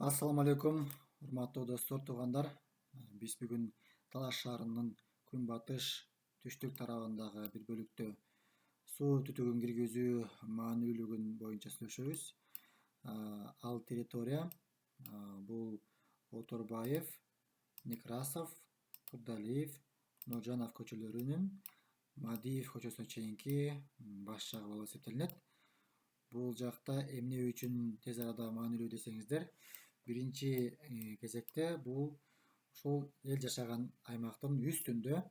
Assalamu алейкум, урматтуу достор, туугандар. Биз бүгүн Талаш шаарынын күнбатыш түштүк тарабындагы бир бөлүктө суу түтүгүн киргизүү маанилүүлүгүн боюнча сүйлөшөбүз. Ал территория бул Оторбаев, Некрасов, Курдалиев, Нуржанов көчөлөрүнүн Мадиев көчөсүнө чейинки баш жагы болуп эсептелинет. Бул жакта эмне үчүн тез арада маанилүү десеңиздер, биринчи кезекте бул ушул эл жашаган аймактын үстүндө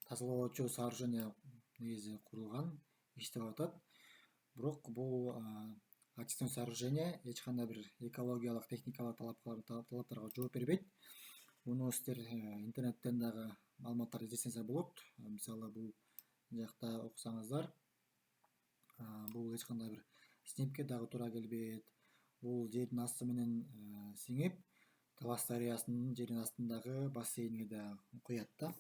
тазалоочу сооружение негизи курулган, иштеп атат. Бирок бул очистное сооружение эч кандай бир экологиялык, техникалык талаптарга жооп бербейт. Муну сиздер интернеттен дагы маалыматтарды издесеңиздер болот. Мисалы бул жакта окусаңыздар, бул эч кандай бир снимке дагы туура келбейт. Бул жердин асты менен сиңип, Талас дарыясынын жердин астындагы бассейнге да куят да.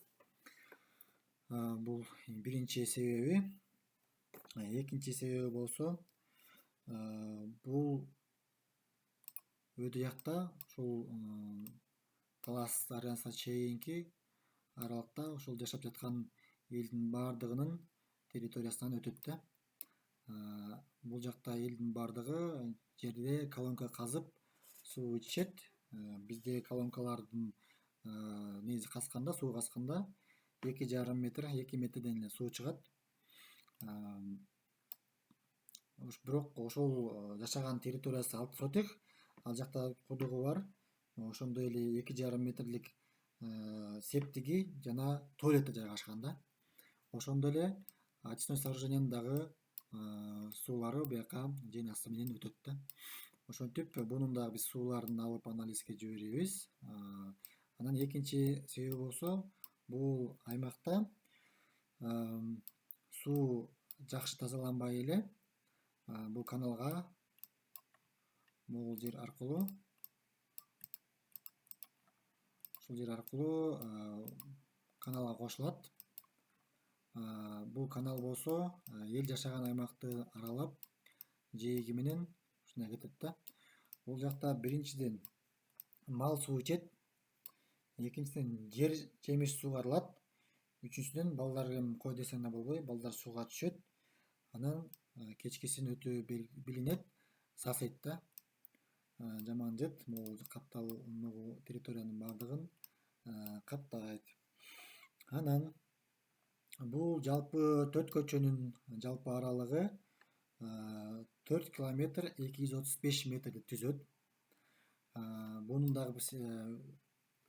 Бул биринчи себеби. Экинчи себеби болсо, бул өйдө жакта ушул Талас дарыясына чейинки аралыкта ушул жашап жаткан элдин баардыгынын территориясынан өтөт да. Бул жакта элдин баардыгы жерде колонка казып суу ичишет. Бизде колонкалардын негизи касканда, суу касканда 2,5 метр, 2 метрден эле суу чыгат. Бирок ошол жашаган территориясы алып сотек, ал жакта кудугу бар. Ошондой эле 2,5 метрлик септиги жана туалети жайгашкан да. Ошондой эле очистное сооружениянын дагы суулары бияка жердин асты менен өтөт да. Ошентип бунун дагы биз сууларын алып анализге жиберебиз. Анан экинчи себеби болсо, бул аймакта суу жакшы тазаланбай эле бул каналга, бул жер аркылуу каналга кошулат. Бул канал болсо эл жашаган аймакты аралап жээги менен ушундай кетет да. Бул жакта биринчиден мал суу ичет, экинчиден жер жемиш суугарылат, үчүнчүдөн балдар эми кой десең да болбой, балдар сууга түшөт. Анан кечкисин өтө билинет, сасыйт да. Жаман жет, могу каптал территориянын баардыгын каптайт. Анан бул жалпы 4 көчөнүн жалпы аралыгы 4 километр 235 метрди түзөт. Бунун дагы биз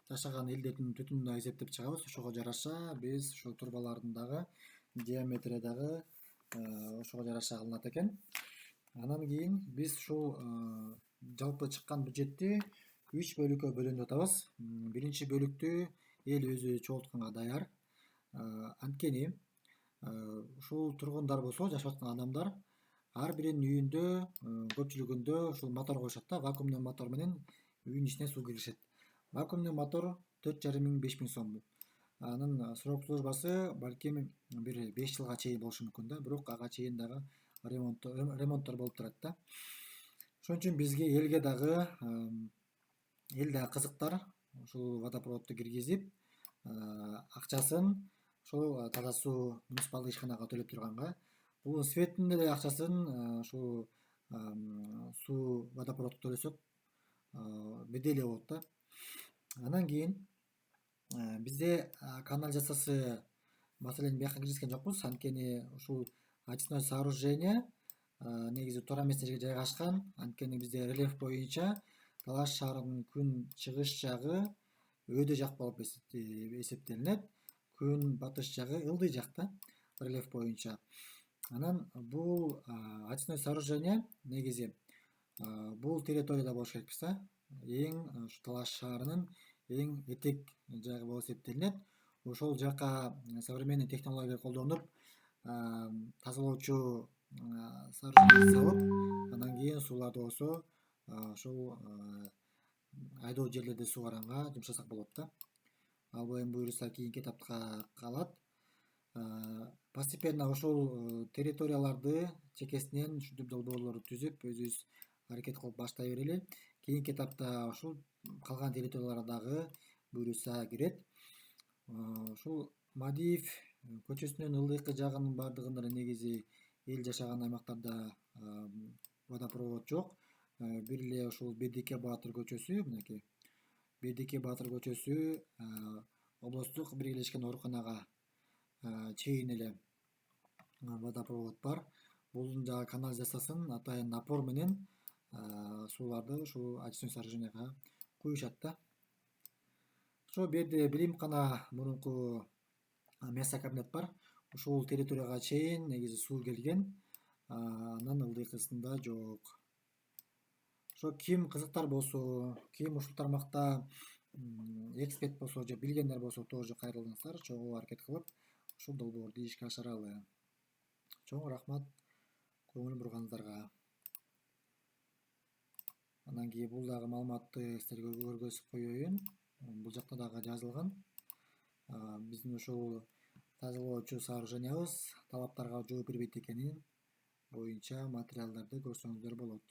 жашаган элдердин түтүнүн дагы эсептеп чыгабыз. Ошого жараша биз ошол турбалардын дагы диаметри дагы ошого жараша кылынат экен. Анан кийин биз ушул жалпы чыккан бюджетти 3 бөлүккө бөлгөн деп атабыз. Биринчи бөлүктү эл өзү чогултканга даяр. Анткени ушул тургундар болсо, жашап аткан адамдар ар биринин үйүндө көпчүлүгүндө ушул мотор коюшат да, вакуумдуу мотор менен үйүнүн ичине суу киргизишет. Вакуумдуу мотор 4,5 сом. Анын срок службасы балким бир 5 жылга чейин болушу мүмкүн да, бирок ага чейин дагы ремонттор болуп турат да. Ошон үчүн бизге эл дагы кызыктар ушул водопроводду киргизип, акчасын ошол таза суу муниципалдык ишканага төлөп турганга, бул светтин деле акчасын ушул суу водопроводко төлөсөк бедели болот да. Анан кийин бизде канализациясы маселени бияка киргизген жокпуз, анткени ушул очистное сооружение негизи туура эмес жерге жайгашкан. Анткени бизде рельеф боюнча Талаш шаарынын күн чыгыш жагы өйдө жак болуп эсептелинет. Күн батыш жагы ылдый жак да, рельеф боюнча. Анан бул очистное сооружение негизи бул территорияда болуш керекпиз да. Эң Талаш шаарынын эң этек жагы болуп эсептелинет. Ошол жака современный технология колдонуп, тазалоочу сооружение салып, анан кийин сууларды болсо ошол айдоо жерлерде суугаганга жумшасак болот да. Ал эми буюрса кийинки этапка калат. Постепенно ошол территорияларды чекесинен ушинтип долбоорлорду түзүп, өзүбүз аракет кылып баштай берели. Кийинки этапта ушул калган территорияларга дагы буюруса кирет. Ушул Мадиев көчөсүнүн ылдыйкы жагынын бардыгында негизи эл жашаган аймактарда водопровод жок. Бир эле ушул Бердике Баатыр көчөсү, мынакей Бердике Баатыр көчөсү облустук биргелешкен ооруканага чейин эле водопровод бар. Бул жагы канализациясын атайын напор менен сууларды ушул очистной сооруженияга куюшат да. Ошо берде билимкана мурунку место кабинет бар. Ушул территорияга чейин негизи суу келген. Анан ылдыйкысында жок. Ошо ким кызыктар болсо, ким ушул тармакта эксперт болсо же билгендер болсо тоже кайрылыңыздар, чогуу аракет кылып ушул долбоорду ишке ашыралы. Чоң рахмат көңүл бурганыңыздарга. Анан кийин бул дагы маалыматты силерге көргөзүп коеюн. Бул жакта дагы жазылган. Биздин ушул тазалоочу сооружениябыз талаптарга жооп бербейт экенин боюнча материалдарды көрсөңүздөр болот.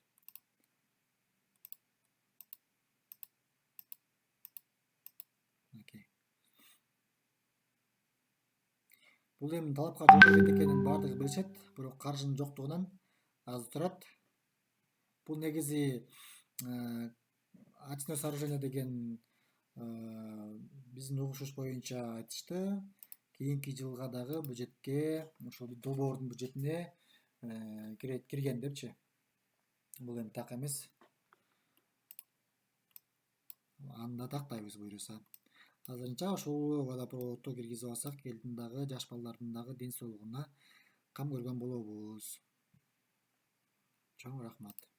Бул эми талапка жооп бербейт экенин баардыгы билишет, бирок каржынын жоктугунан аз турат. Бул негизи очистной сооружение деген биздин угушубуз боюнча айтышты. Кийинки жылга дагы бюджетке, ошол долбоордун бюджетине кирген депчи. Бул эми так эмес. Аны да тактайбыз буюрса. Азырынча ушул водопроводду киргизип алсак, элдин дагы, жаш балдардын дагы ден соолугуна кам көргөн болобуз. Чоң рахмат.